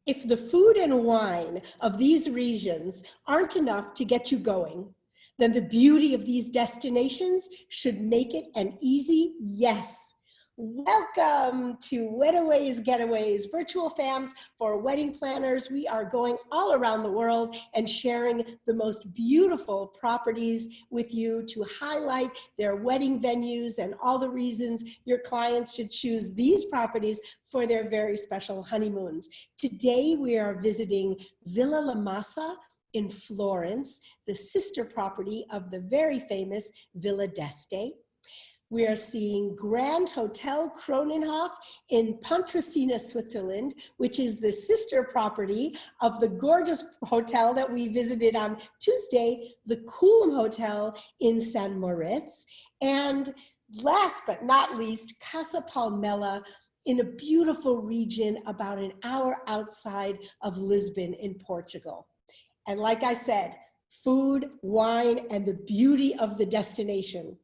If the food and wine of these regions aren't enough to get you going, then the beauty of these destinations should make it an easy yes. Welcome to Wedaways, Getaways, virtual fams for wedding planners. We are going all around the world and sharing the most beautiful properties with you to highlight their wedding venues and all the reasons your clients should choose these properties for their very special honeymoons. Today we are visiting Villa La Massa in Florence, the sister property of the very famous Villa d'Este. We are seeing Grand Hotel Kronenhof in Pontresina, Switzerland, which is the sister property of the gorgeous hotel that we visited on Tuesday, the Coolum Hotel in San Moritz. And last but not least, Casa Palmella in a beautiful region about an hour outside of Lisbon in Portugal. And like I said, food, wine, and the beauty of the destination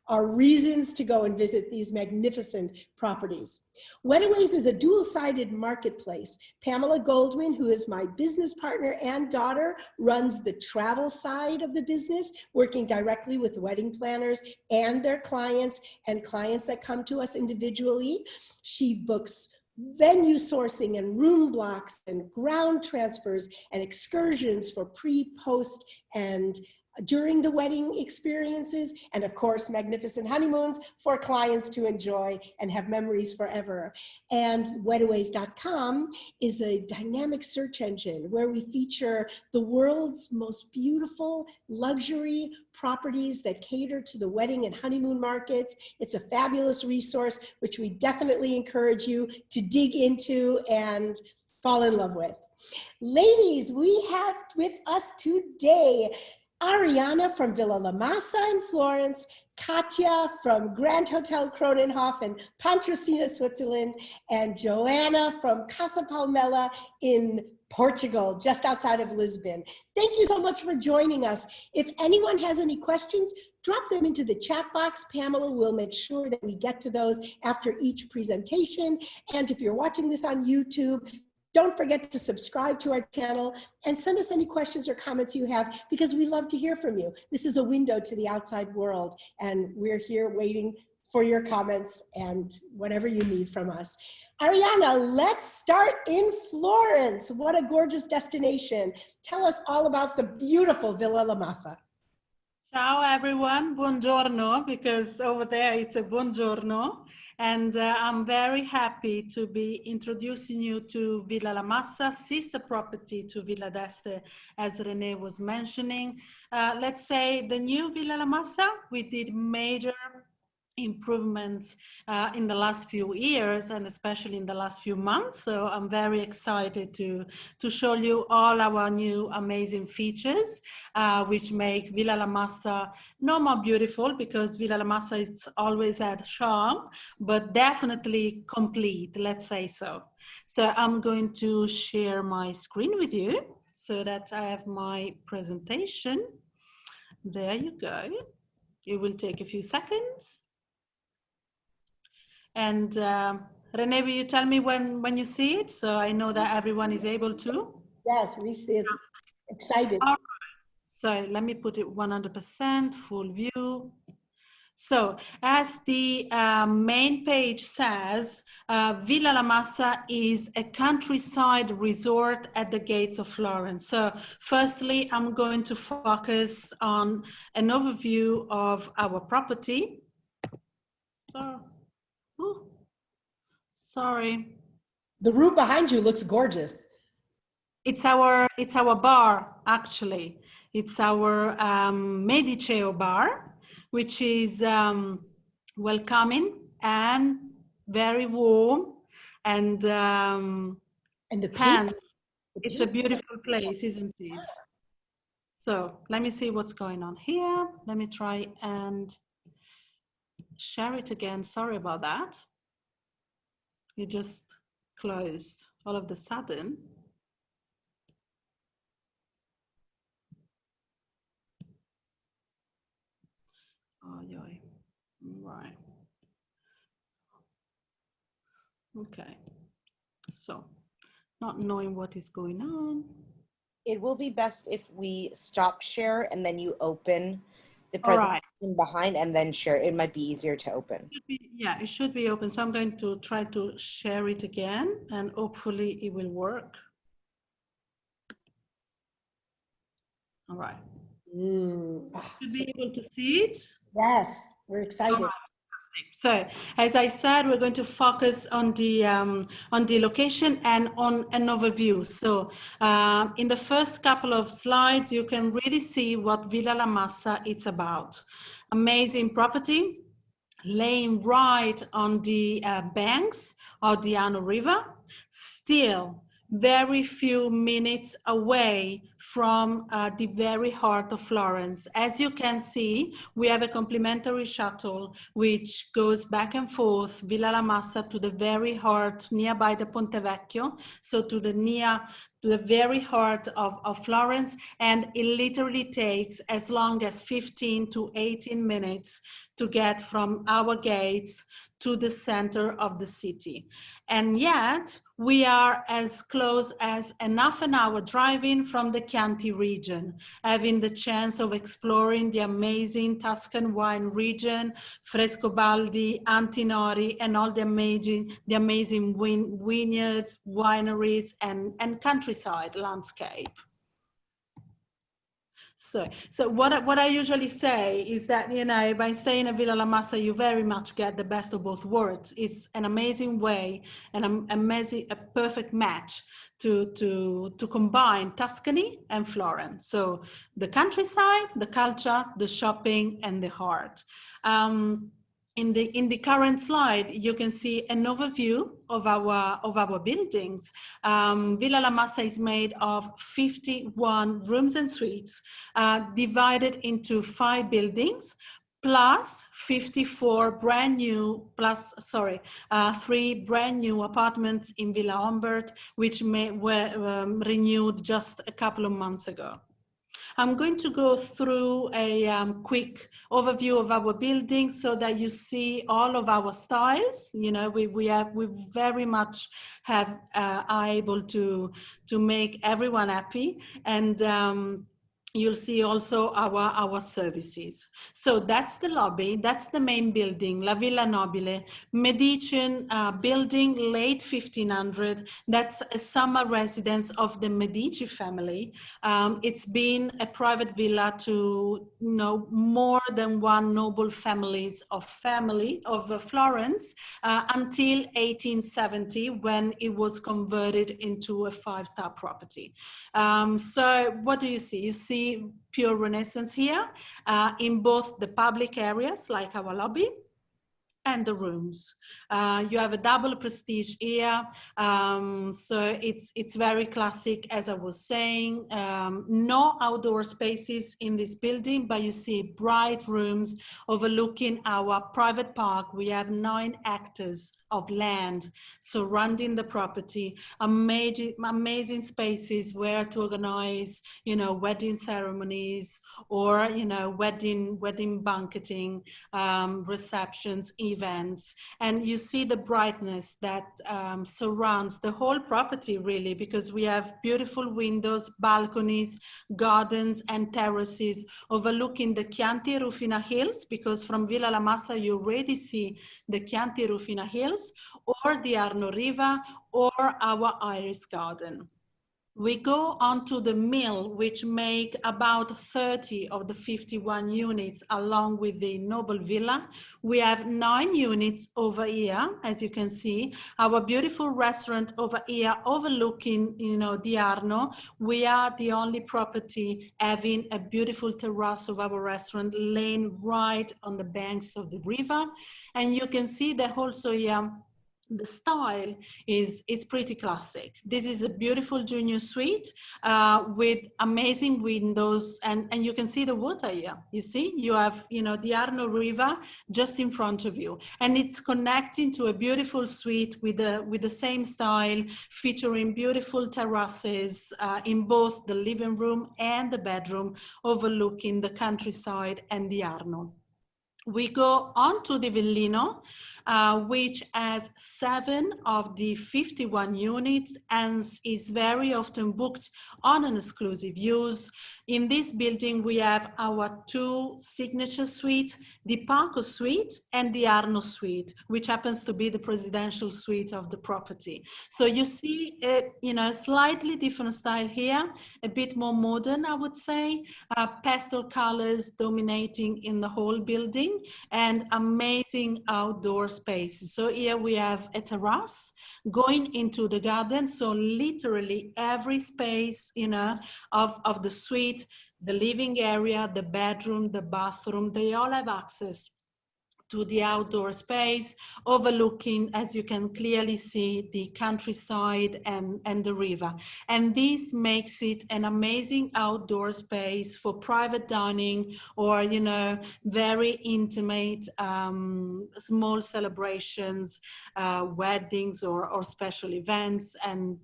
are reasons to go and visit these magnificent properties. Wedaways is a dual-sided marketplace. Pamela Goldman, who is my business partner and daughter, runs the travel side of the business, working directly with wedding planners and their clients and clients that come to us individually. She books venue sourcing and room blocks and ground transfers and excursions for pre, post, and during the wedding experiences, and of course, magnificent honeymoons for clients to enjoy and have memories forever. And Wedaways.com is a dynamic search engine where we feature the world's most beautiful luxury properties that cater to the wedding and honeymoon markets. It's a fabulous resource, which we definitely encourage you to dig into and fall in love with. Ladies, we have with us today Ariana from Villa La Massa in Florence, Katja from Grand Hotel Kronenhof in Pontresina, Switzerland, and Joanna from Casa Palmella in Portugal, just outside of Lisbon. Thank you so much for joining us. If anyone has any questions, drop them into the chat box. Pamela will make sure that we get to those after each presentation. And if you're watching this on YouTube, don't forget to subscribe to our channel and send us any questions or comments you have, because we love to hear from you. This is a window to the outside world, and we're here waiting for your comments and whatever you need from us. Ariana, let's start in Florence. What a gorgeous destination. Tell us all about the beautiful Villa La Massa. Ciao everyone, buongiorno, because over there it's a buongiorno. And I'm very happy to be introducing you to Villa La Massa, sister property to Villa d'Este, as Renee was mentioning. Let's say the new Villa La Massa, we did major improvements in the last few years, and especially in the last few months. So I'm very excited to show you all our new amazing features, which make Villa La Massa no more beautiful, because Villa La Massa it's always had charm, but definitely complete, let's say so. So I'm going to share my screen with you so that I have my presentation. There you go. It will take a few seconds. And Renee, will you tell me when you see it, so I know that everyone is able to? Yes, we see it's excited. All right. So let me put it 100% full view. So as the main page says, Villa La Massa is a countryside resort at the gates of Florence. So firstly, I'm going to focus on an overview of our property. So, oh, sorry. The room behind you looks gorgeous. It's our bar, actually. It's our Mediceo bar, which is welcoming and very warm, and the paint. It's a beautiful place, isn't it? So let me see what's going on here. Let me try and share it again. Sorry about that. It just closed all of a sudden. Oh, yeah. Right. Okay. So not knowing what is going on. It will be best if we stop share and then you open the All right. presentation behind and then share. It might be easier to open. Yeah, it should be open. So I'm going to try to share it again and hopefully it will work. All right. Should be able to see it. Yes, we're excited. All right. So, as I said, we're going to focus on the location and on an overview. So, in the first couple of slides, you can really see what Villa La Massa is about. Amazing property, laying right on the banks of the Arno River, still very few minutes away from the very heart of Florence. As you can see, we have a complimentary shuttle which goes back and forth, Villa La Massa, to the very heart, nearby the Ponte Vecchio, so to the very heart of Florence, and it literally takes as long as 15 to 18 minutes to get from our gates to the center of the city. And yet, we are as close as an half an hour driving from the Chianti region, having the chance of exploring the amazing Tuscan wine region, Frescobaldi, Antinori, and all the amazing vineyards, wineries, and countryside landscape. So what I usually say is that, you know, by staying at Villa La Massa, you very much get the best of both worlds. It's an amazing way and a perfect match to combine Tuscany and Florence. So the countryside, the culture, the shopping, and the heart. In the current slide, you can see an overview of our buildings. Villa La Massa is made of 51 rooms and suites, divided into 5 buildings, plus 54 brand new, 3 brand new apartments in Villa Humbert, which were renewed just a couple of months ago. I'm going to go through a quick overview of our building so that you see all of our styles. You know, we very much are able to make everyone happy, and you'll see also our services. So that's the lobby, that's the main building, La Villa Nobile, Medicean building, late 1500. That's a summer residence of the Medici family. It's been a private villa to, you know, more than one noble families of Florence until 1870, when it was converted into a 5-star property. So what do you see? You see pure Renaissance here in both the public areas like our lobby and the rooms. You have a double prestige here. So it's very classic, as I was saying. No outdoor spaces in this building, but you see bright rooms overlooking our private park. We have 9 hectares of land surrounding the property, amazing spaces where to organize, you know, wedding ceremonies or, you know, wedding banqueting, receptions, events. And you see the brightness that surrounds the whole property, really, because we have beautiful windows, balconies, gardens, and terraces overlooking the Chianti Rufina Hills, because from Villa La Massa you already see the Chianti Rufina Hills, or the Arno River, or our Iris Garden. We go on to the mill, which make about 30 of the 51 units along with the Noble Villa. We have 9 units over here, as you can see. Our beautiful restaurant over here overlooking, you know, the Arno. We are the only property having a beautiful terrace of our restaurant laying right on the banks of the river. And you can see that also here, the style is pretty classic. This is a beautiful junior suite with amazing windows, and you can see the water here. You see, you have, you know, the Arno River just in front of you, and it's connecting to a beautiful suite with the same style, featuring beautiful terraces in both the living room and the bedroom, overlooking the countryside and the Arno. We go on to the Villino. which has 7 of the 51 units and is very often booked on an exclusive use. In this building, we have our 2 signature suites, the Parkour Suite and the Arno Suite, which happens to be the presidential suite of the property. So you see, slightly different style here, a bit more modern, I would say, pastel colors dominating in the whole building, and amazing outdoor spaces. So here we have a terrace going into the garden. So literally every space, of the suite, the living area, the bedroom, the bathroom, they all have access to the outdoor space, overlooking, as you can clearly see, the countryside and the river. And this makes it an amazing outdoor space for private dining or, very intimate small celebrations, weddings or special events, and,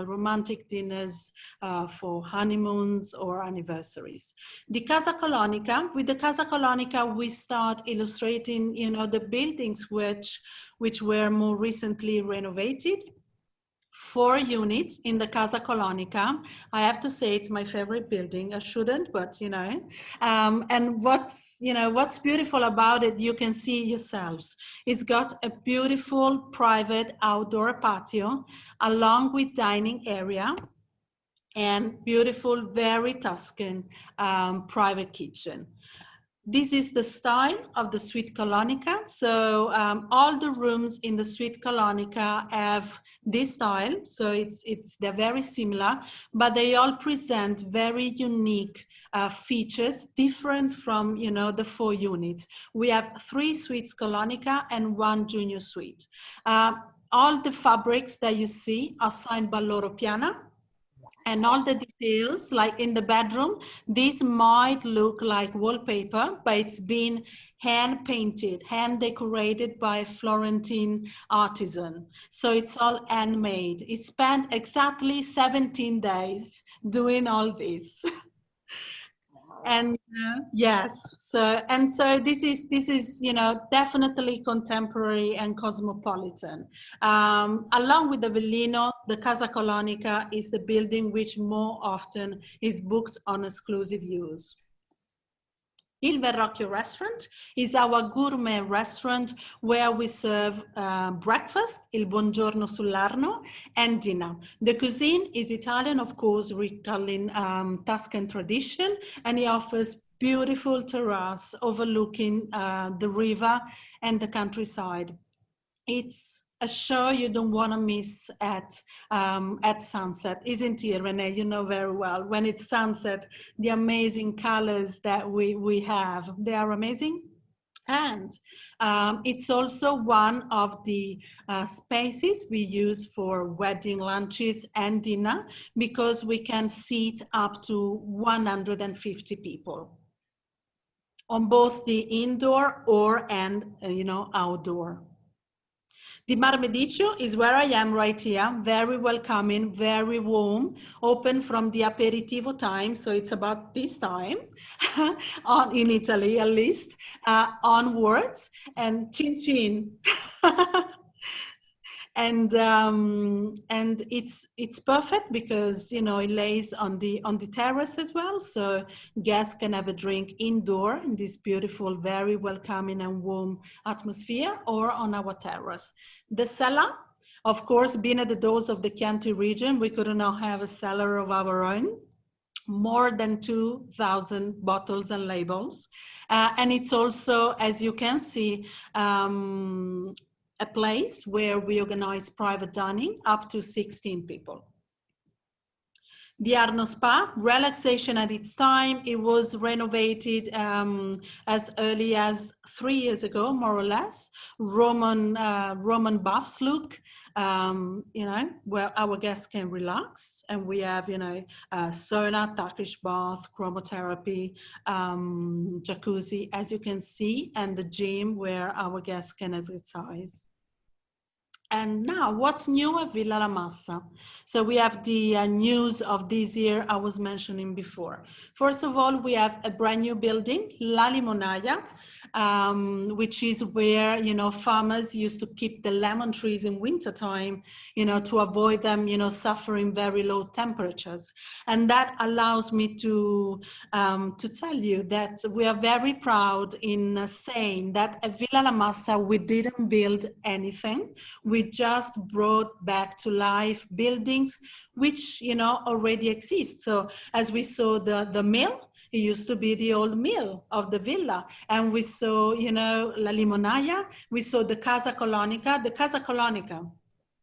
romantic dinners for honeymoons or anniversaries. The Casa Colonica, with the Casa Colonica, we start illustrating the buildings which were more recently renovated. 4 units in the Casa Colonica. I have to say it's my favorite building. I shouldn't, but and what's beautiful about it, you can see yourselves. It's got a beautiful private outdoor patio along with dining area and beautiful, very Tuscan private kitchen. This is the style of the Suite Colonica. So all the rooms in the Suite Colonica have this style. So they're very similar, but they all present very unique features, different from the 4 units. We have 3 Suites Colonica and 1 junior suite. All the fabrics that you see are signed by Loro Piana. And all the details, like in the bedroom, this might look like wallpaper, but it's been hand painted, hand decorated by a Florentine artisan. So it's all handmade. It spent exactly 17 days doing all this. And yes, so this is definitely contemporary and cosmopolitan. Along with the Villino, the Casa Colonica is the building which more often is booked on exclusive use. Il Verrocchio restaurant is our gourmet restaurant where we serve breakfast, il buongiorno sull'Arno, and dinner. The cuisine is Italian, of course, recalling Tuscan tradition, and it offers beautiful terrace overlooking the river and the countryside. It's a show you don't want to miss at sunset, isn't it, Renee? You know very well, when it's sunset, the amazing colors that we have, they are amazing. And it's also one of the spaces we use for wedding lunches and dinner, because we can seat up to 150 people on both the indoor and outdoor. The Mar Mediccio is where I am right here, very welcoming, very warm, open from the aperitivo time, so it's about this time, in Italy at least, onwards, and chin chin. And it's perfect because it lays on the terrace as well, so guests can have a drink indoor in this beautiful, very welcoming and warm atmosphere, or on our terrace. The cellar, of course, being at the doors of the Chianti region, we could now have a cellar of our own. More than 2,000 bottles and labels, and it's also, as you can see, a place where we organize private dining up to 16 people. The Arno Spa, relaxation at its time. It was renovated as early as 3 years ago, more or less. Roman baths look, where our guests can relax, and we have, sauna, Turkish bath, chromotherapy, jacuzzi, as you can see, and the gym where our guests can exercise. And now, what's new at Villa La Massa? So we have the news of this year I was mentioning before. First of all, we have a brand new building, La Limonaia. which is where, you know, farmers used to keep the lemon trees in wintertime, you know, to avoid them, you know, suffering very low temperatures. And that allows me to tell you that we are very proud in saying that at Villa La Massa, we didn't build anything. We just brought back to life buildings which, you know, already exist. So as we saw the mill, it used to be the old mill of the villa. And we saw, you know, La Limonaia, we saw the Casa Colonica. The Casa Colonica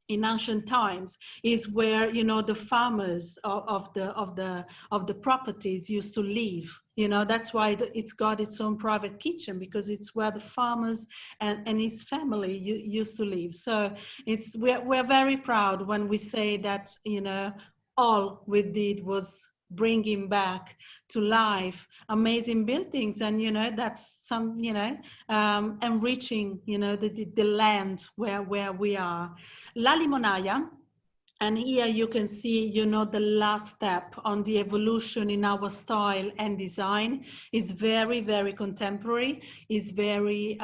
in ancient times is where, you know, the farmers of the properties used to live. You know, that's why it's got its own private kitchen, because it's where the farmers and his family used to live. So we're very proud when we say that, you know, all we did was bringing back to life amazing buildings, and you know, that's some, you know, enriching, you know, the land where we are. La Limonaia, and here you can see, you know, the last step on the evolution in our style and design is very, very contemporary, is very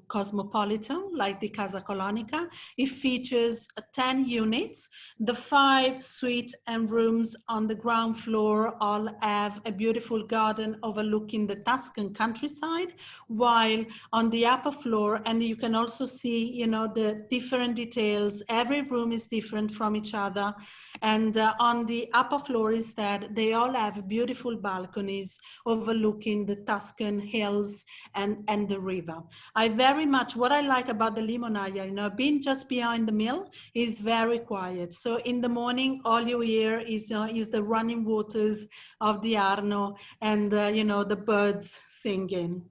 cosmopolitan, like the Casa Colonica. It features 10 units. The 5 suites and rooms on the ground floor all have a beautiful garden overlooking the Tuscan countryside, while on the upper floor, and you can also see, you know, the different details. Every room is different from each other, and on the upper floor instead, they all have beautiful balconies overlooking the Tuscan hills and the river. What I like about the Limonaia, you know, being just behind the mill, is very quiet. So in the morning, all you hear is the running waters of the Arno and you know, the birds singing.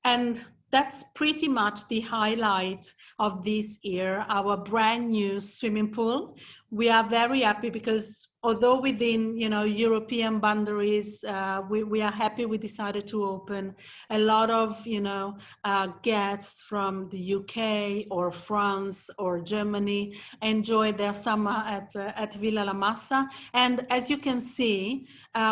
And that's pretty much the highlight of this year, our brand new swimming pool. We are very happy because although within, you know, European boundaries, we are happy we decided to open. A lot of, you know, guests from the UK or France or Germany enjoy their summer at Villa La Massa. And as you can see,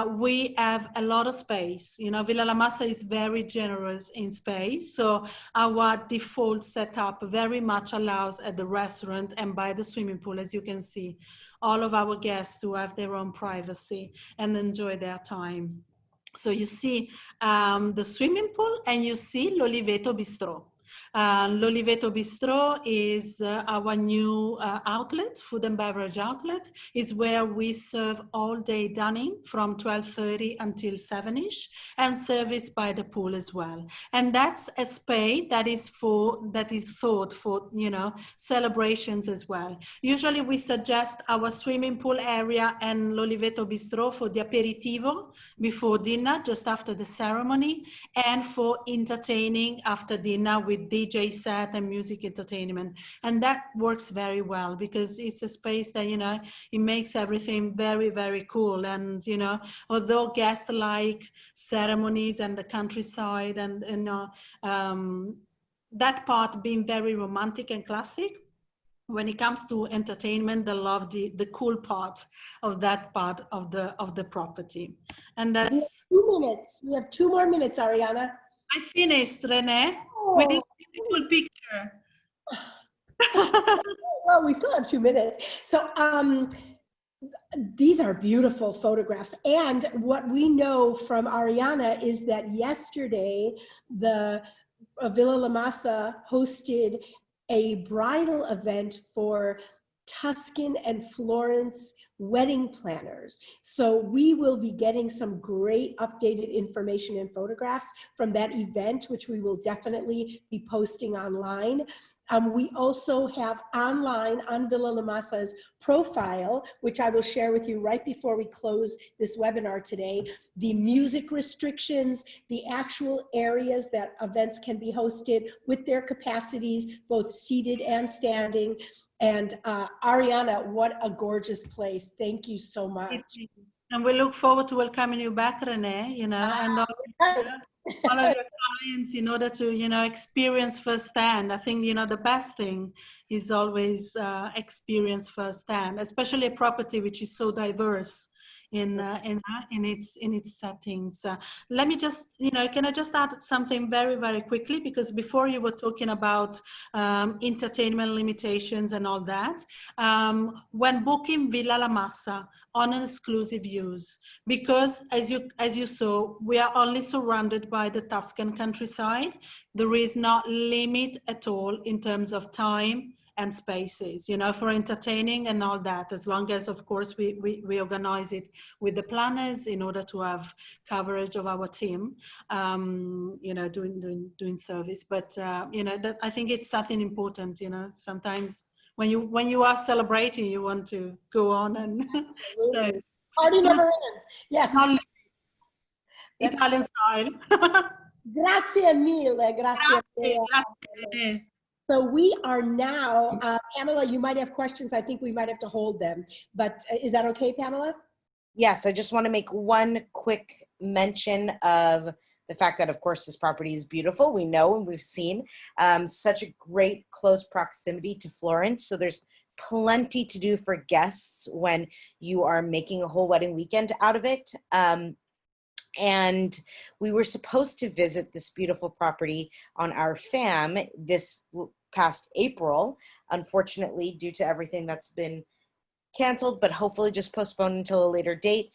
we have a lot of space. You know, Villa La Massa is very generous in space. So our default setup very much allows at the restaurant and by the swimming pool, as you can see, all of our guests to have their own privacy and enjoy their time. So you see the swimming pool and you see l'Oliveto Bistro. L'Oliveto Bistro is our new outlet, food and beverage outlet. Is where we serve all day dining from 12:30 until 7ish, and service by the pool as well. And that's a space that is thought for, you know, celebrations as well. Usually we suggest our swimming pool area and l'Oliveto Bistro for the aperitivo before dinner, just after the ceremony, and for entertaining after dinner with DJ set and music entertainment. And that works very well because it's a space that, you know, it makes everything very, very cool. And, you know, although guests like ceremonies and the countryside and, you know, that part being very romantic and classic, when it comes to entertainment, they love the cool part of that part of the property. And that's... We have 2 minutes. We have 2 more minutes, Ariana. I finished, Renee, with this beautiful picture. Well, we still have 2 minutes. So these are beautiful photographs. And what we know from Ariana is that yesterday, the Villa La Massa hosted a bridal event for Tuscan and Florence wedding planners. So we will be getting some great updated information and photographs from that event, which we will definitely be posting online. We also have online on Villa La Massa's profile, which I will share with you right before we close this webinar today, the music restrictions, the actual areas that events can be hosted with their capacities, both seated and standing. And Ariana, what a gorgeous place. Thank you so much. And we look forward to welcoming you back, Renee, you know, and all of your clients in order to, you know, experience firsthand. I think, you know, the best thing is always experience firsthand, especially a property which is so diverse in its settings. Let me just, can I just add something very, very quickly? Because before you were talking about entertainment limitations and all that. When booking Villa La Massa on an exclusive use, because as you saw, we are only surrounded by the Tuscan countryside. There is not limit at all in terms of time and spaces, for entertaining and all that, as long as, of course, we organize it with the planners in order to have coverage of our team, doing service. But, that, I think it's something important, sometimes when you are celebrating, you want to go on and so, party never ends. Yes. Italian style. Grazie mille, grazie mille. Grazie. So we are now, Pamela, you might have questions. I think we might have to hold them, but is that okay, Pamela? Yes, I just want to make one quick mention of the fact that, of course, this property is beautiful. We know and we've seen such a great close proximity to Florence. So there's plenty to do for guests when you are making a whole wedding weekend out of it. And we were supposed to visit this beautiful property on our fam this past April, unfortunately, due to everything that's been canceled, but hopefully just postponed until a later date,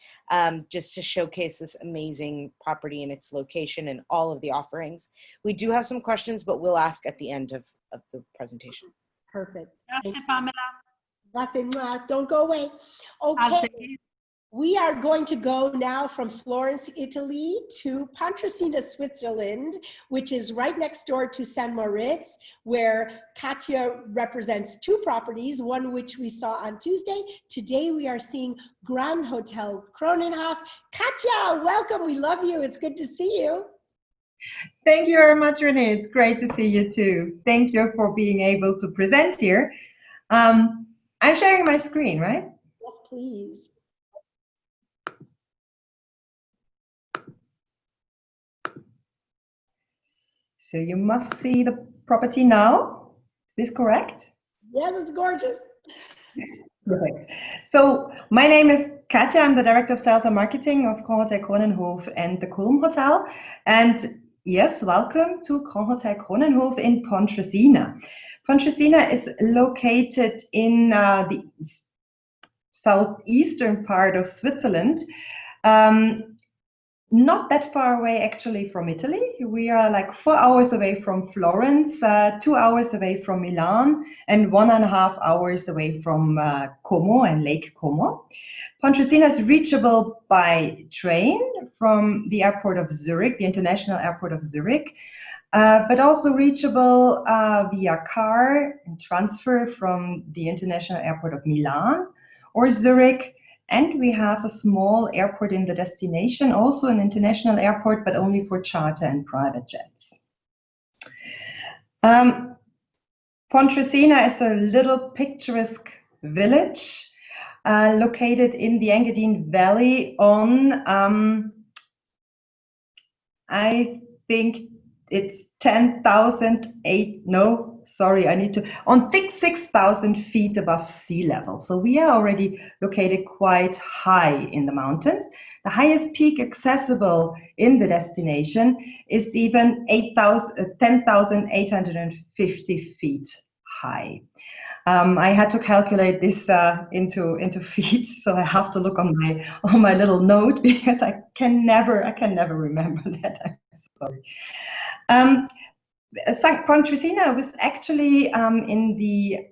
just to showcase this amazing property and its location and all of the offerings. We do have some questions, but we'll ask at the end of the presentation. Perfect. Grazie, Pamela. Nothing, don't go away. Okay. We are going to go now from Florence, Italy to Pontresina, Switzerland, which is right next door to San Moritz, where Katja represents two properties, one which we saw on Tuesday. Today we are seeing Grand Hotel Kronenhof. Katja, welcome. We love you. It's good to see you. Thank you very much, Renee. It's great to see you too. Thank you for being able to present here. I'm sharing my screen, right? Yes, please. So you must see the property now. Is this correct? Yes, it's gorgeous. Perfect. So my name is Katja. I'm the Director of Sales and Marketing of Kronenhof and the Kulm Hotel. And yes, welcome to Kronenhof in Pontresina. Pontresina is located in the southeastern part of Switzerland. Not that far away actually from Italy. We are like 4 hours away from Florence, 2 hours away from Milan, and 1.5 hours away from Como and Lake Como. Pontresina is reachable by train from the airport of Zurich, the international airport of Zurich, but also reachable via car and transfer from the international airport of Milan or Zurich. And we have a small airport in the destination, also an international airport, but only for charter and private jets. Pontresina is a little picturesque village located in the Engadine Valley on, I think it's 6,000 feet above sea level. So we are already located quite high in the mountains. The highest peak accessible in the destination is even 10,850 feet high. I had to calculate this into feet, so I have to look on my little note because I can never remember that. I'm sorry. Pontresina was actually in the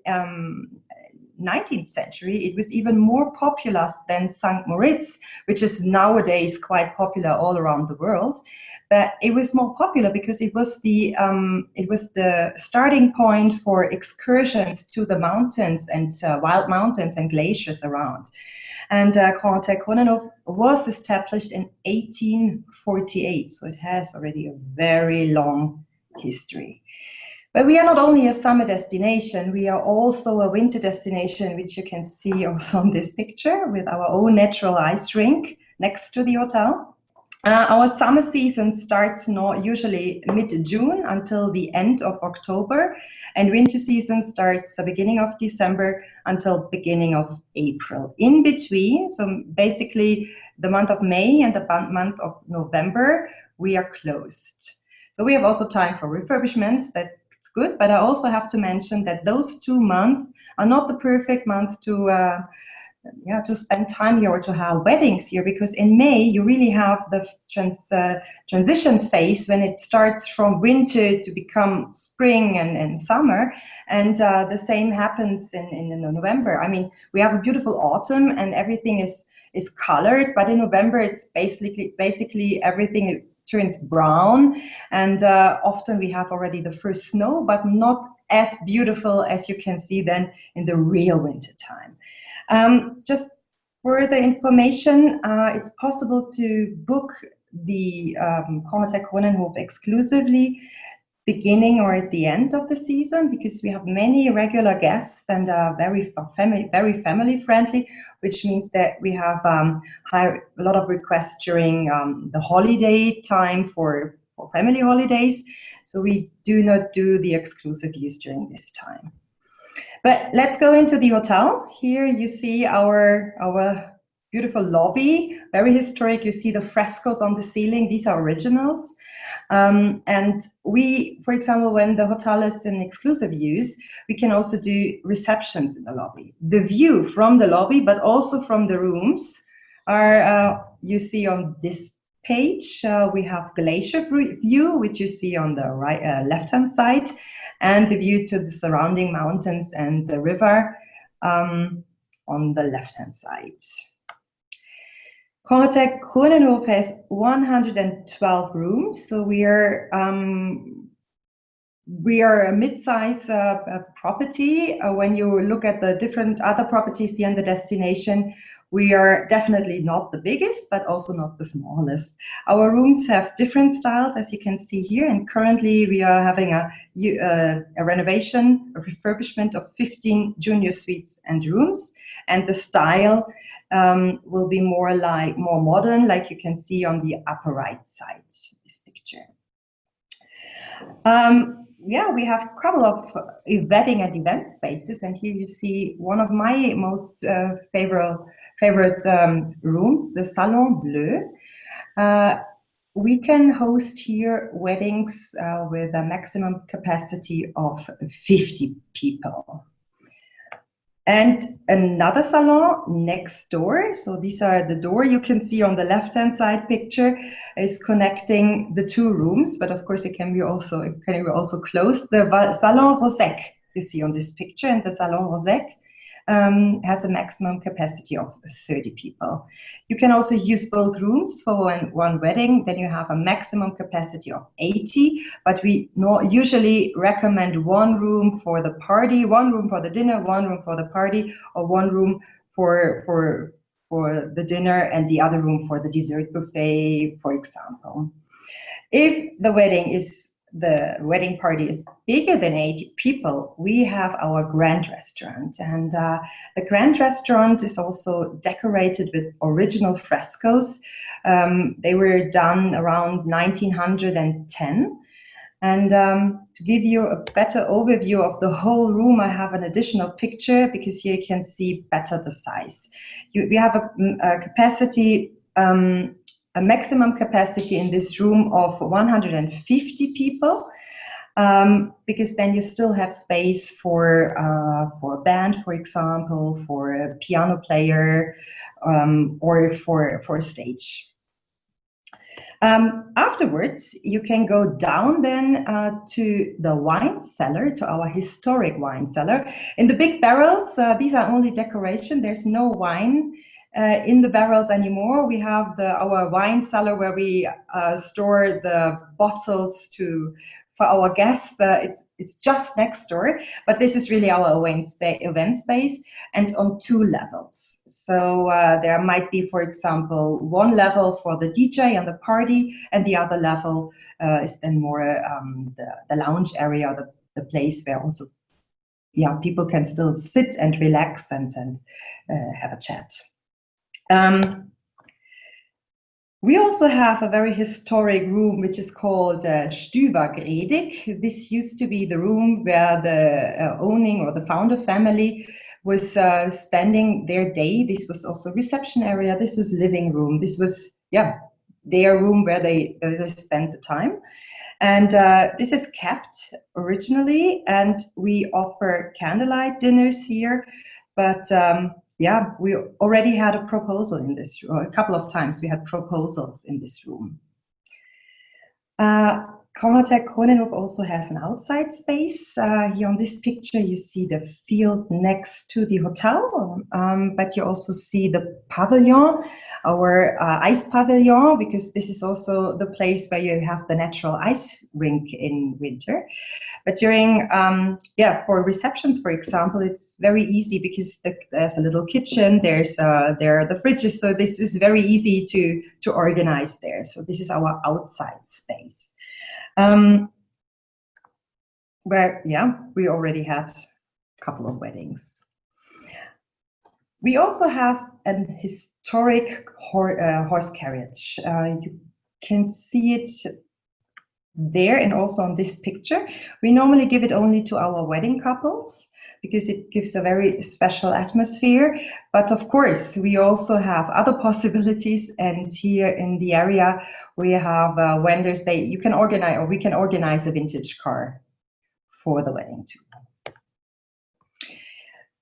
19th century, it was even more populous than St. Moritz, which is nowadays quite popular all around the world. But it was more popular because it was the starting point for excursions to the mountains and wild mountains and glaciers around. And Kronenhof was established in 1848, so it has already a very long history. But we are not only a summer destination, we are also a winter destination, which you can see also on this picture with our own natural ice rink next to the hotel. Our summer season starts usually mid-June until the end of October, and winter season starts the beginning of December until beginning of April. In between, so basically the month of May and the month of November, we are closed. So we have also time for refurbishments, that's good, but I also have to mention that those 2 months are not the perfect month to spend time here or to have weddings here, because in May you really have the transition phase when it starts from winter to become spring and summer, and the same happens in November. I mean, we have a beautiful autumn and everything is colored, but in November it's basically everything turns brown, and often we have already the first snow, but not as beautiful as you can see then in the real winter time. Just further information, it's possible to book the Kronenhof exclusively beginning or at the end of the season, because we have many regular guests and very family friendly, which means that we have a lot of requests during the holiday time for family holidays. So we do not do the exclusive use during this time. But let's go into the hotel. Here you see our beautiful lobby, very historic. You see the frescoes on the ceiling. These are originals. And we, for example, when the hotel is in exclusive use, we can also do receptions in the lobby. The view from the lobby, but also from the rooms, are you see on this page. We have glacier view, which you see on the right, left-hand side, and the view to the surrounding mountains and the river on the left-hand side. Kronenhof has 112 rooms, so we are a mid-size property. When you look at the different other properties here in the destination, we are definitely not the biggest, but also not the smallest. Our rooms have different styles, as you can see here, and currently we are having a renovation, a refurbishment of 15 junior suites and rooms, and the style will be more modern, like you can see on the upper right side of this picture. We have a couple of wedding and event spaces, and here you see one of my most favorite rooms, the Salon Bleu. We can host here weddings with a maximum capacity of 50 people. And another salon next door, so these are the door you can see on the left-hand side picture, is connecting the two rooms, but of course it can be also closed. The Salon Rosec you see on this picture, and the Salon Rosec has a maximum capacity of 30 people. You can also use both rooms for one wedding, then you have a maximum capacity of 80, but we usually recommend one room for the party, one room for the dinner, one room for the party, or one room for the dinner and the other room for the dessert buffet, for example. If the wedding party is bigger than 80 people, we have our grand restaurant, and the grand restaurant is also decorated with original frescoes. They were done around 1910, and to give you a better overview of the whole room, I have an additional picture, because here you can see better the size. We have a capacity, a maximum capacity in this room of 150 people, because then you still have space for a band, for example, for a piano player, or for a stage. Afterwards, you can go down then to the wine cellar, to our historic wine cellar. In the big barrels, these are only decoration. There's no wine in the barrels anymore. We have our wine cellar where we store the bottles for our guests. It's just next door, but this is really our event space, and on 2 levels. So there might be, for example, one level for the DJ and the party, and the other level is then more the lounge area, the place where also people can still sit and relax and have a chat. We also have a very historic room which is called Stübergredig. This used to be the room where the owning or the founder family was spending their day. This was also reception area. This was living room. This was, yeah, their room where they spent the time. And this is kept originally, and we offer candlelight dinners here. But yeah, we already had a proposal in this room. A couple of times we had proposals in this room. Kronenhof also has an outside space. Here on this picture, you see the field next to the hotel, but you also see the pavilion, our ice pavilion, because this is also the place where you have the natural ice rink in winter. But during, for receptions, for example, it's very easy because there's a little kitchen, there are the fridges, so this is very easy to organize there. So this is our outside space. Where, yeah, we already had a couple of weddings. We also have an historic horse carriage. You can see it there and also on this picture. We normally give it only to our wedding couples because it gives a very special atmosphere. But of course, we also have other possibilities. And here in the area, we have vendors. You can organize, or we can organize a vintage car for the wedding too.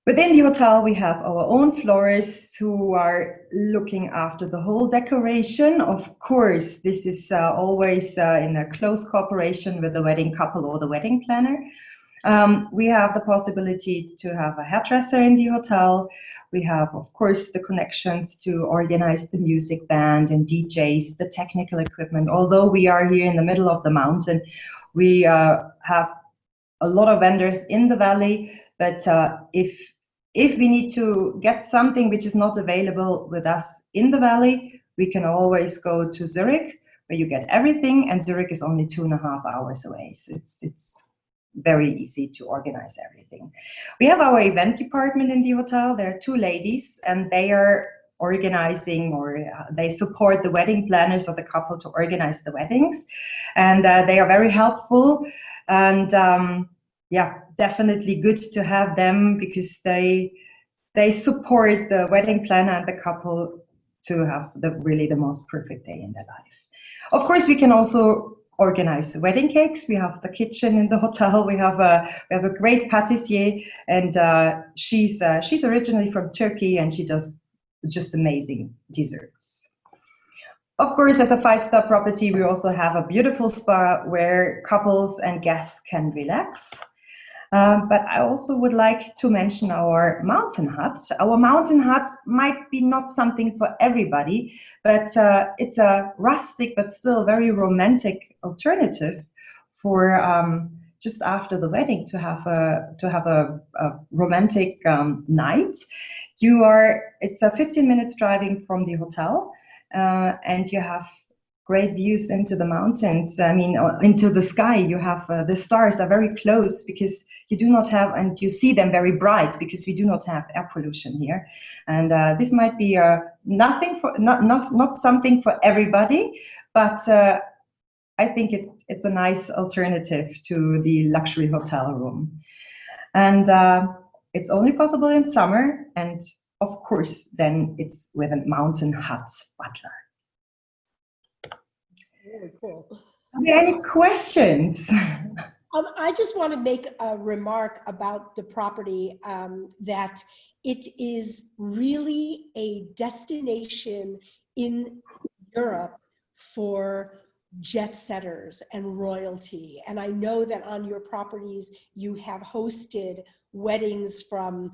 Within the hotel, we have our own florists who are looking after the whole decoration. Of course, this is always in a close cooperation with the wedding couple or the wedding planner. We have the possibility to have a hairdresser in the hotel. We have, of course, the connections to organize the music band and DJs, the technical equipment. Although we are here in the middle of the mountain, we have a lot of vendors in the valley, but if we need to get something which is not available with us in the valley, we can always go to Zurich, where you get everything, and Zurich is only 2.5 hours away. So it's very easy to organize everything. We have our event department in the hotel. There are 2 ladies, and they are organizing, or they support the wedding planners of the couple to organize the weddings. And they are very helpful. And yeah, definitely good to have them because they support the wedding planner and the couple to have really the most perfect day in their life. Of course, we can also organize wedding cakes. We have the kitchen in the hotel. We have a great pâtissier, and she's originally from Turkey, and she does just amazing desserts. Of course, as a 5-star property, we also have a beautiful spa where couples and guests can relax. But I also would like to mention our mountain hut. Our mountain hut might be not something for everybody, but it's a rustic but still very romantic alternative for just after the wedding to have a romantic night. It's a 15 minutes driving from the hotel, and you have great views into the mountains. I mean, into the sky. You have the stars are very close because you do not have, and you see them very bright because we do not have air pollution here. And this might be not something for everybody, but I think it's a nice alternative to the luxury hotel room. And it's only possible in summer, and of course, then it's with a mountain hut butler. Really cool. Are there any questions? I just want to make a remark about the property, that it is really a destination in Europe for jet setters and royalty. And I know that on your properties, you have hosted weddings from,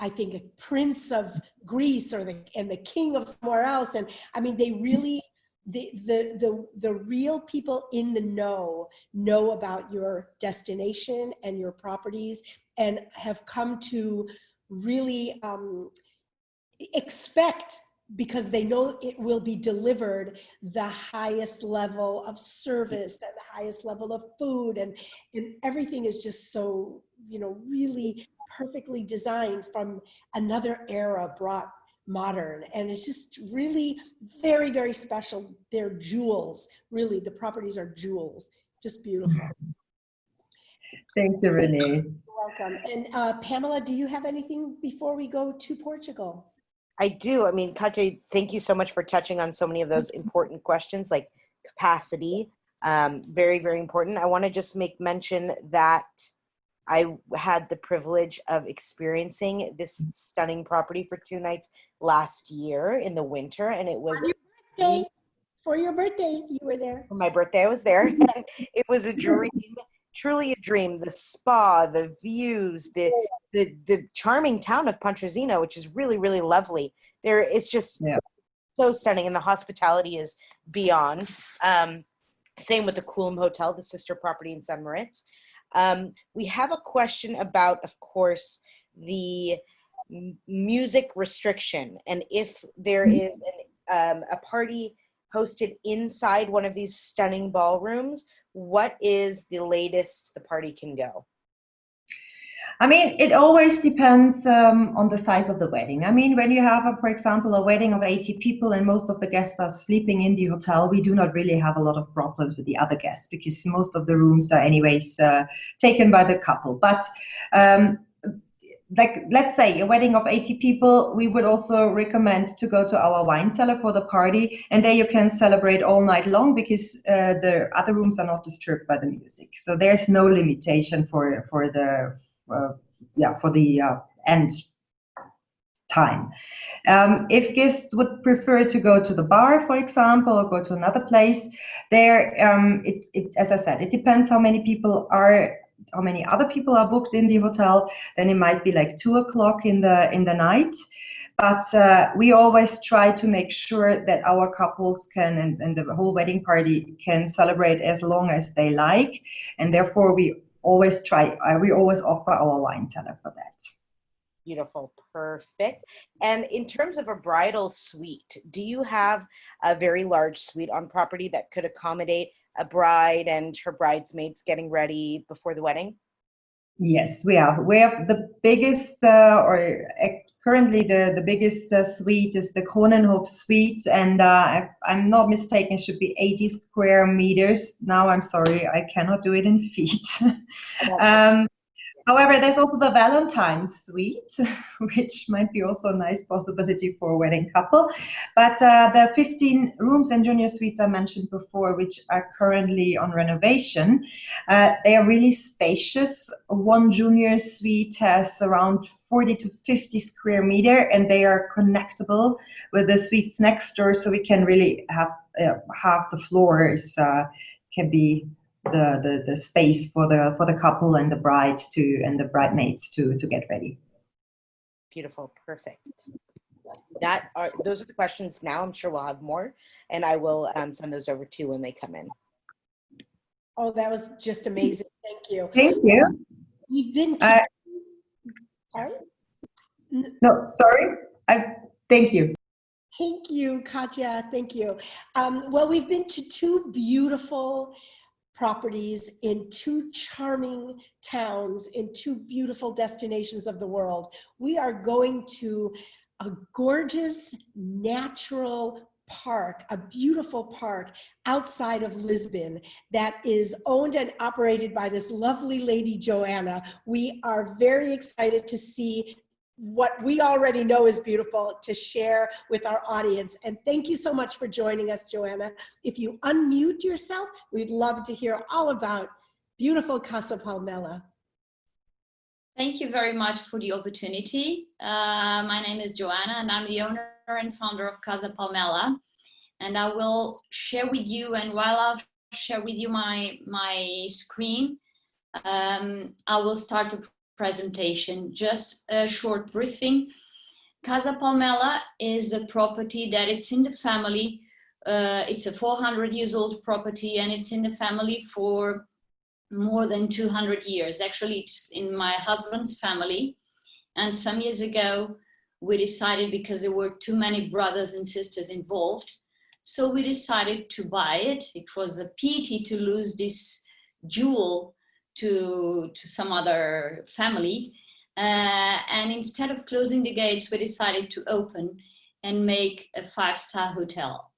I think, a prince of Greece and the king of somewhere else. And I mean, they really, the real people in the know about your destination and your properties, and have come to really expect, because they know it will be delivered, the highest level of service and the highest level of food, and everything is just so, really perfectly designed from another era, brought modern. And it's just really very, very special. They're jewels. Really, the properties are jewels. Just beautiful. Thank you, Renee. Welcome. And Pamela, do you have anything before we go to Portugal? I do. I mean, Katja, thank you so much for touching on so many of those important questions, like capacity. Very, very important. I want to just make mention that I had the privilege of experiencing this stunning property for 2 nights last year in the winter, and it was For your birthday, you were there. for my birthday. I was there. And it was a dream, truly a dream. The spa, the views, the charming town of Pontresina, which is really, really lovely. There, it's just so stunning, and the hospitality is beyond. Same with the Coolum Hotel, the sister property in San Moritz. We have a question about, of course, the music restriction, and if there is a party hosted inside one of these stunning ballrooms, what is the latest the party can go? I mean, it always depends on the size of the wedding. I mean, when you have, for example, a wedding of 80 people and most of the guests are sleeping in the hotel, we do not really have a lot of problems with the other guests because most of the rooms are anyways taken by the couple. But like, let's say a wedding of 80 people, we would also recommend to go to our wine cellar for the party, and there you can celebrate all night long because the other rooms are not disturbed by the music. So there's no limitation for the end time. If guests would prefer to go to the bar, for example, or go to another place, there, as I said, it depends how many other people are booked in the hotel. Then it might be like 2 o'clock in the night. But we always try to make sure that our couples can, and the whole wedding party can celebrate as long as they like, and therefore we always offer our wine cellar for that. Beautiful. Perfect. And in terms of a bridal suite, do you have a very large suite on property that could accommodate a bride and her bridesmaids getting ready before the wedding? Yes, we have the biggest currently the biggest suite is the Kronenhof suite, and if I'm not mistaken, it should be 80 square meters. Now I'm sorry, I cannot do it in feet. However, there's also the Valentine's suite, which might be also a nice possibility for a wedding couple. But the 15 rooms and junior suites I mentioned before, which are currently on renovation, they are really spacious. One junior suite has around 40 to 50 square meter, and they are connectable with the suites next door, so we can really have half the floors can be the space for the couple and the bride and the bridesmaids to get ready. Beautiful. Perfect. Those are the questions now. I'm sure we'll have more, and I will send those over to you when they come in. Oh, that was just amazing. Thank you. Thank you. We've been to sorry? No, sorry. Thank you. Thank you, Katja. Thank you. Well, we've been to 2 beautiful properties in 2 charming towns in 2 beautiful destinations of the world. We are going to a gorgeous natural park, a beautiful park outside of Lisbon that is owned and operated by this lovely lady, Joanna. We are very excited to see what we already know is beautiful to share with our audience. And thank you so much for joining us, Joanna. If you unmute yourself, we'd love to hear all about beautiful Casa Palmella. Thank you very much for the opportunity. My name is Joanna, and I'm the owner and founder of Casa Palmella. And I will share with you, and while I'll share with you my screen, I will start the presentation. Just a short briefing. Casa Palmella is a property that it's in the family. It's a 400 years old property, and it's in the family for more than 200 years. Actually, it's in my husband's family. And some years ago, we decided, because there were too many brothers and sisters involved, so we decided to buy it. It was a pity to lose this jewel to some other family, and instead of closing the gates, we decided to open and make a 5-star hotel.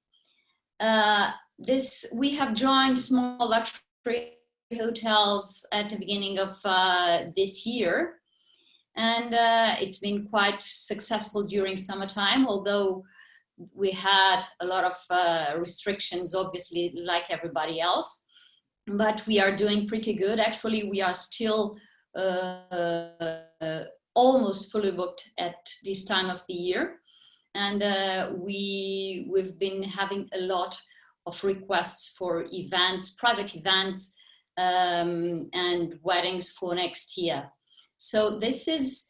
We have joined small luxury hotels at the beginning of this year, and it's been quite successful during summertime, although we had a lot of restrictions, obviously, like everybody else, but we are doing pretty good. Actually, we are still almost fully booked at this time of the year, and we've been having a lot of requests for events, private events, and weddings for next year. So this is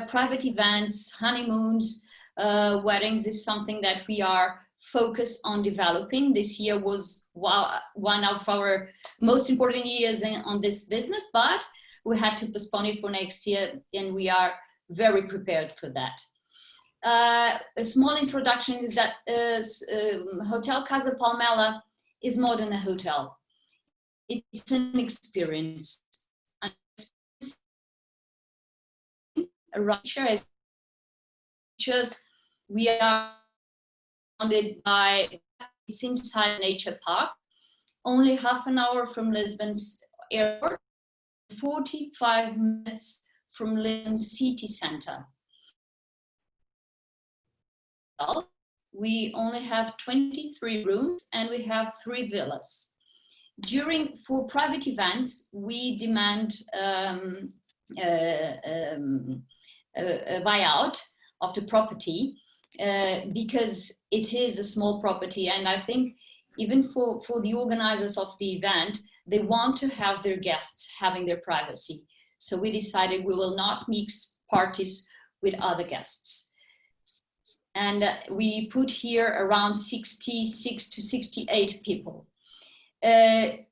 private events, honeymoons, weddings is something that we are focused on developing. This year was one of our most important years on this business, but we had to postpone it for next year, and we are very prepared for that. A small introduction is that Hotel Casa Palmella is more than a hotel. It's an experience. We are surrounded by, it's inside nature park, only half an hour from Lisbon's airport, 45 minutes from Lisbon city center. We only have 23 rooms and we have 3 villas. For private events, we demand a buyout of the property because it is a small property, and I think even for the organizers of the event, they want to have their guests having their privacy. So we decided we will not mix parties with other guests. And we put here around 66 to 68 people.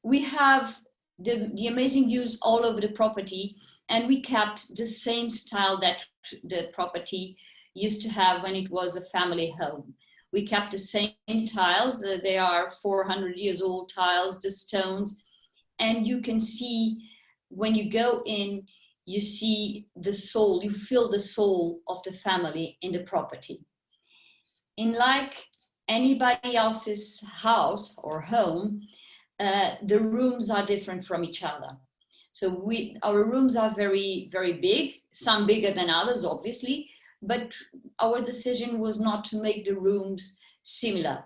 We have the amazing views all over the property, and we kept the same style that the property used to have when it was a family home. We kept the same tiles. They are 400 years old tiles, the stones, and you can see when you go in, you see the soul, you feel the soul of the family in the property. In like anybody else's house or home, the rooms are different from each other. So our rooms are very, very big, some bigger than others, obviously, but our decision was not to make the rooms similar.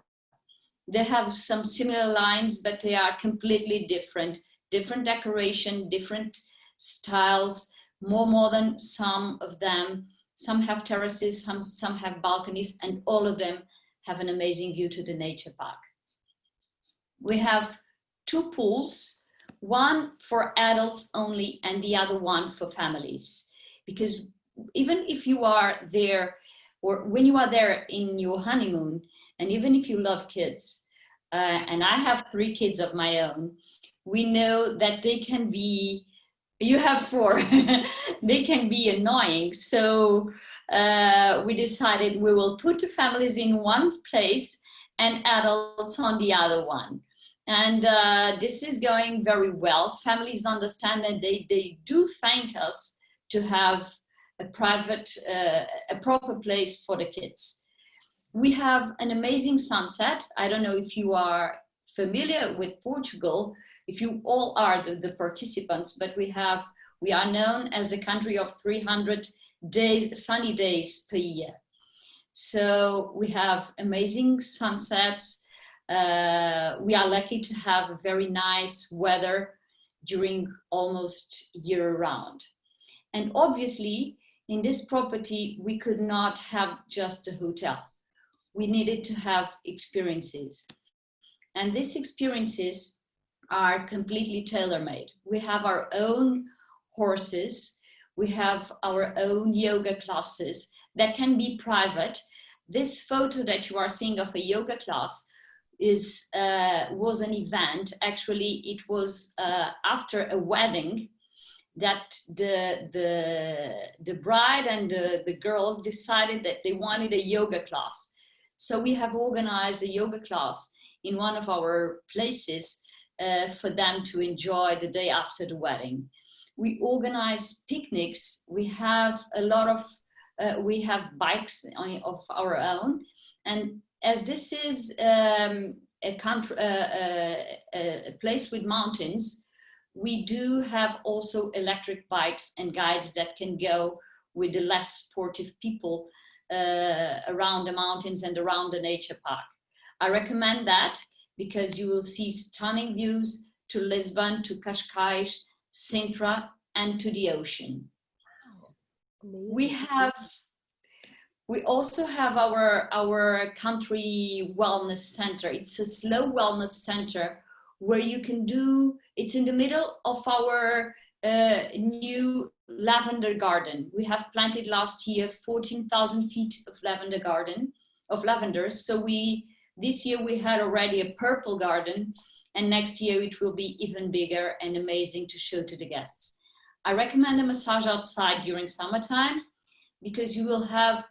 They have some similar lines, but they are completely different. Different decoration, different styles, more modern, some of them. Some have terraces, some have balconies, and all of them have an amazing view to the nature park. We have 2 pools, one for adults only and the other one for families. Because even if you are there, or when you are there in your honeymoon, and even if you love kids, and I have 3 kids of my own, we know that they can be, you have 4, they can be annoying. So we decided we will put the families in one place and adults on the other one. And this is going very well. Families understand that they do thank us to have a private, a proper place for the kids. We have an amazing sunset. I don't know if you are familiar with Portugal, if you all are the participants, but we are known as the country of 300 days, sunny days per year. So we have amazing sunsets. We are lucky to have a very nice weather during almost year round. And obviously, in this property, we could not have just a hotel. We needed to have experiences. And these experiences are completely tailor-made. We have our own horses. We have our own yoga classes that can be private. This photo that you are seeing of a yoga class was an event. Actually, it was after a wedding that the bride and the girls decided that they wanted a yoga class. So we have organized a yoga class in one of our places for them to enjoy the day after the wedding. We organize picnics. We have a lot of we have bikes of our own. And as this is a place with mountains, we do have also electric bikes and guides that can go with the less sportive people around the mountains and around the nature park. I recommend that because you will see stunning views to Lisbon, to Cascais, Sintra, and to the ocean. We also have our country wellness center. It's a slow wellness center where you can do, it's in the middle of our new lavender garden. We have planted last year 14,000 feet of lavender garden, of lavenders. So this year we had already a purple garden, and next year it will be even bigger and amazing to show to the guests. I recommend a massage outside during summertime because you will have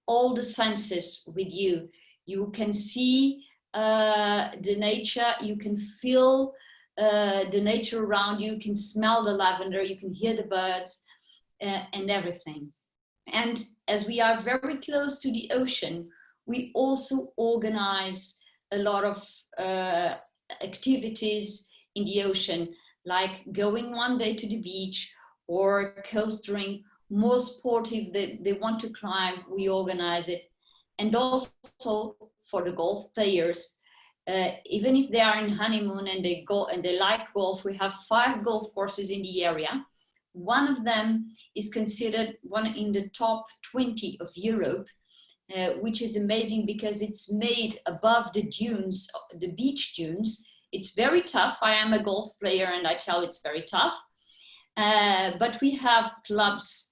all the senses with you. You can see the nature, you can feel the nature around you, you can smell the lavender, you can hear the birds and everything. And as we are very close to the ocean, we also organize a lot of activities in the ocean, like going one day to the beach or coastering. More sportive, they want to climb, we organize it. And also for the golf players, even if they are in honeymoon and they go and they like golf, we have 5 golf courses in the area. One of them is considered one in the top 20 of Europe, which is amazing because it's made above the dunes, the beach dunes. It's very tough. I am a golf player and I tell it's very tough. But we have clubs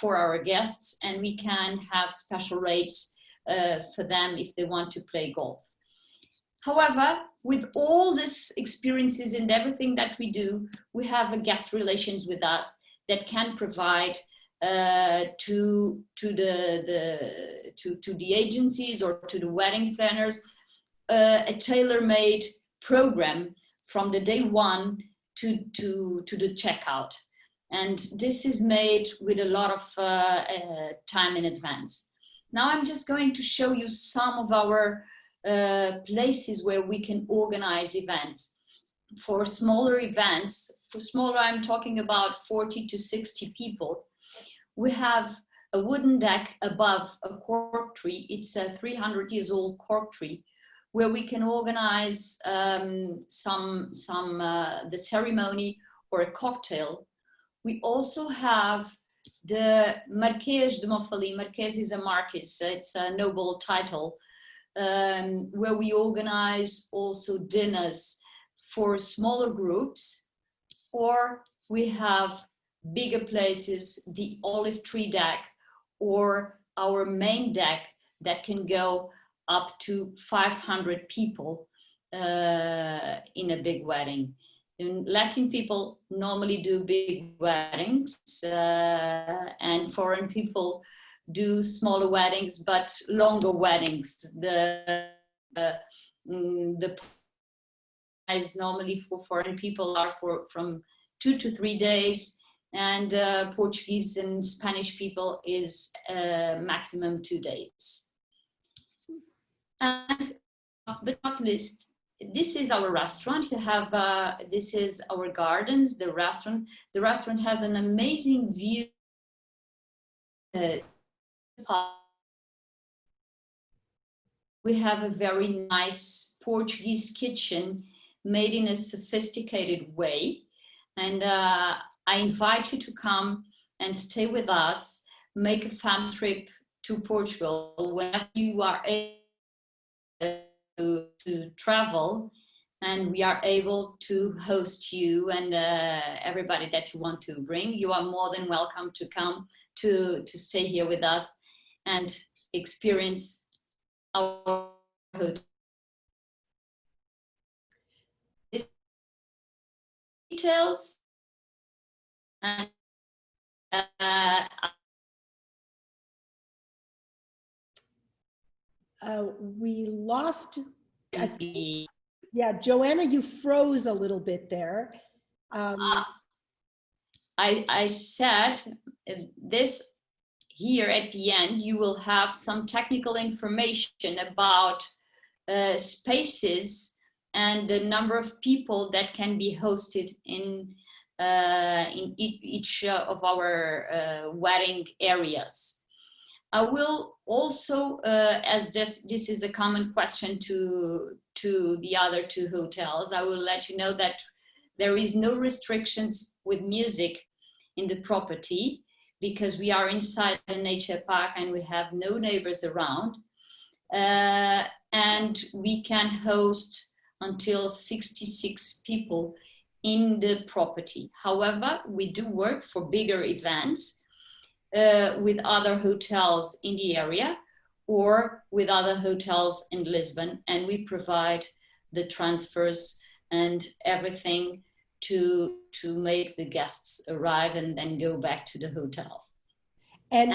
for our guests, and we can have special rates for them if they want to play golf. However, with all these experiences and everything that we do, we have a guest relations with us that can provide to the agencies or to the wedding planners a tailor-made program from the day one to the checkout. And this is made with a lot of time in advance. Now I'm just going to show you some of our places where we can organize events. For smaller events, for smaller I'm talking about 40 to 60 people, we have a wooden deck above a cork tree. It's a 300 years old cork tree where we can organize the ceremony or a cocktail. We also have the Marquês de Montfali. Marquês is a marquis, it's a noble title, where we organize also dinners for smaller groups, or we have bigger places, the olive tree deck or our main deck that can go up to 500 people in a big wedding. And Latin people normally do big weddings and foreign people do smaller weddings, but longer weddings. The price normally for foreign people are from 2 to 3 days, and Portuguese and Spanish people is maximum 2 days. And last but not least, this is our restaurant. You have this is our gardens, the restaurant. The restaurant has an amazing view. We have a very nice Portuguese kitchen made in a sophisticated way. And I invite you to come and stay with us, make a family trip to Portugal whenever you are able to travel, and we are able to host you and everybody that you want to bring. You are more than welcome to come to stay here with us and experience our hotel. Details and we lost. Yeah, Joanna, you froze a little bit there. I said this here at the end, you will have some technical information about spaces and the number of people that can be hosted in each of our wedding areas. I will also, as this is a common question to the other two hotels, I will let you know that there is no restrictions with music in the property because we are inside a nature park and we have no neighbors around. And we can host until 66 people in the property. However, we do work for bigger events with other hotels in the area or with other hotels in Lisbon, and we provide the transfers and everything to make the guests arrive and then go back to the hotel. And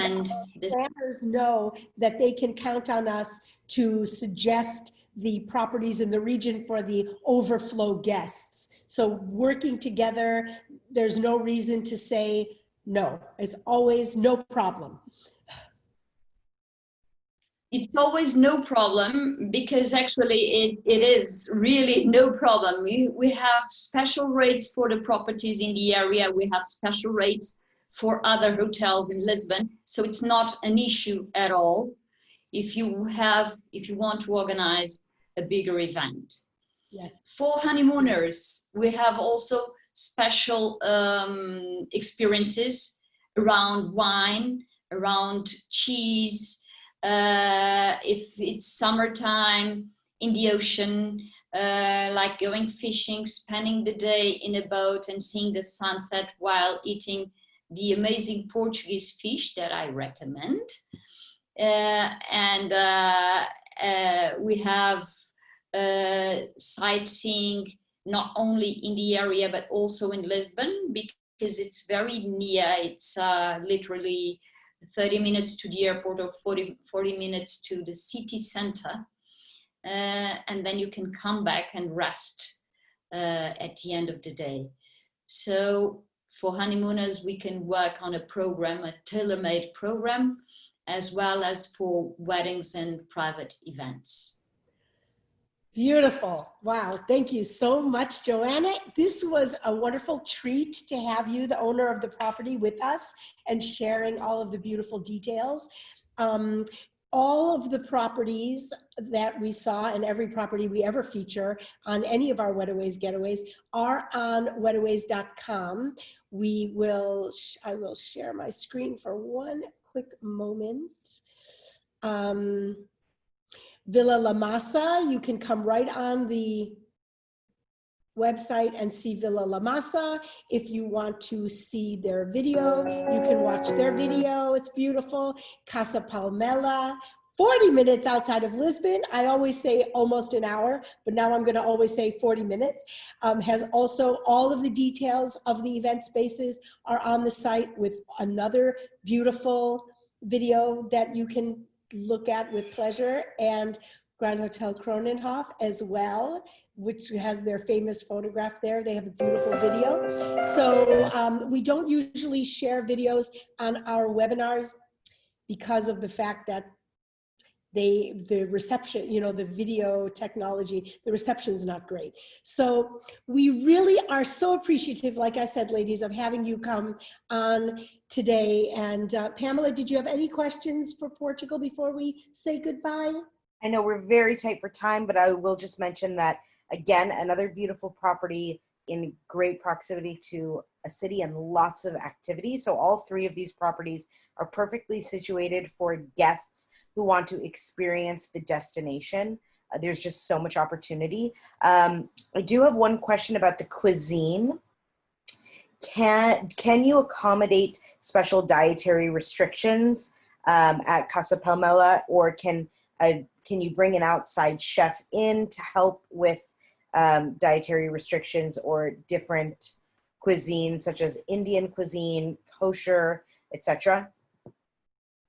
planners know that they can count on us to suggest the properties in the region for the overflow guests. So working together, there's no reason to say no. It's always no problem. It's always no problem because actually it is really no problem. We have special rates for the properties in the area. We have special rates for other hotels in Lisbon. So it's not an issue at all if you want to organize a bigger event. Yes. For honeymooners, we have also special experiences around wine, around cheese, if it's summertime in the ocean, like going fishing, spending the day in a boat and seeing the sunset while eating the amazing Portuguese fish that I recommend. We have sightseeing not only in the area but also in Lisbon because it's very near. It's literally 30 minutes to the airport or 40 minutes to the city center. And then you can come back and rest at the end of the day. So for honeymooners, we can work on a program, a tailor-made program, as well as for weddings and private events. Beautiful. Wow. Thank you so much, Joanna. This was a wonderful treat to have you, the owner of the property, with us and sharing all of the beautiful details. All of the properties that we saw and every property we ever feature on any of our Wedaways Getaways are on wedaways.com. I will share my screen for one quick moment. Villa La Massa, you can come right on the website and see Villa La Massa. If you want to see their video, you can watch their video. It's beautiful. Casa Palmella, 40 minutes outside of Lisbon. I always say almost an hour, but now I'm going to always say 40 minutes. Has also all of the details of the event spaces are on the site with another beautiful video that you can look at with pleasure, and Grand Hotel Kronenhof as well, which has their famous photograph there. They have a beautiful video. So we don't usually share videos on our webinars because of the fact that the reception, you know, the video technology, the reception's not great. So we really are so appreciative, like I said, ladies, of having you come on today. And Pamela, did you have any questions for Portugal before we say goodbye? I know we're very tight for time, but I will just mention that, again, another beautiful property in great proximity to a city and lots of activity. So all three of these properties are perfectly situated for guests who want to experience the destination. There's just so much opportunity. I do have one question about the cuisine. Can you accommodate special dietary restrictions at Casa Palmella, or can you bring an outside chef in to help with dietary restrictions or different cuisines such as Indian cuisine, kosher, etc.?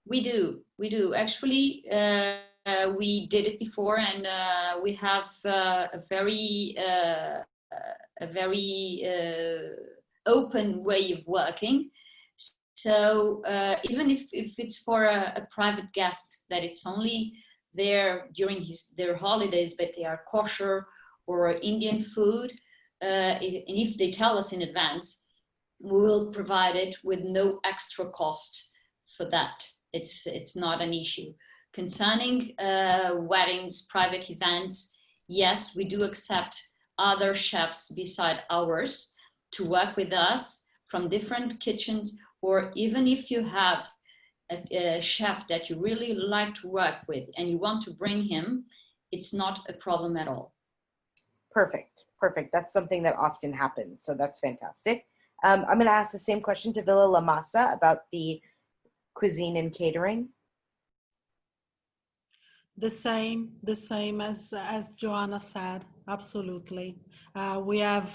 We do. Actually, we did it before, and we have a very open way of working. So even if it's for a private guest, that it's only there during their holidays, but they are kosher or Indian food, and if they tell us in advance, we will provide it with no extra cost for that. It's not an issue. Concerning weddings, private events, yes, we do accept other chefs beside ours to work with us from different kitchens, or even if you have a chef that you really like to work with and you want to bring him, it's not a problem at all. Perfect, perfect. That's something that often happens, so that's fantastic. I'm going to ask the same question to Villa La Massa about the cuisine and catering. The same as Joanna said, absolutely. We have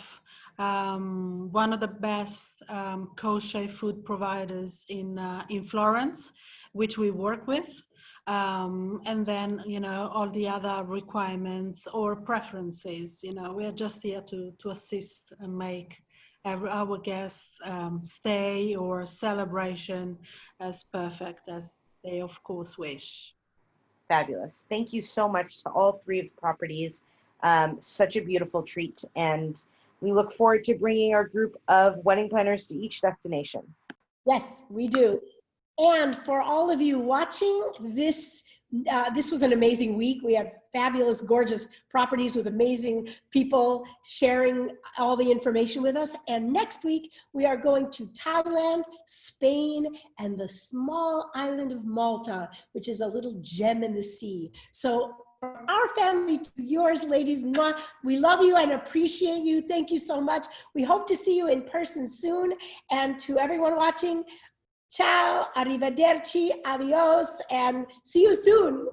one of the best kosher food providers in Florence, which we work with. And then, you know, all the other requirements or preferences, you know, we are just here to assist and make our guests' stay or celebration as perfect as they, of course, wish. Fabulous. Thank you so much to all three of the properties. Such a beautiful treat. And we look forward to bringing our group of wedding planners to each destination. Yes, we do. And for all of you watching, this was an amazing week. We had fabulous, gorgeous properties with amazing people sharing all the information with us. And next week, we are going to Thailand, Spain, and the small island of Malta, which is a little gem in the sea. So from our family to yours, ladies, we love you and appreciate you. Thank you so much. We hope to see you in person soon. And to everyone watching, ciao, arrivederci, adios, and see you soon.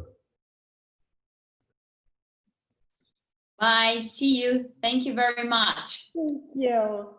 Bye, see you. Thank you very much. Thank you.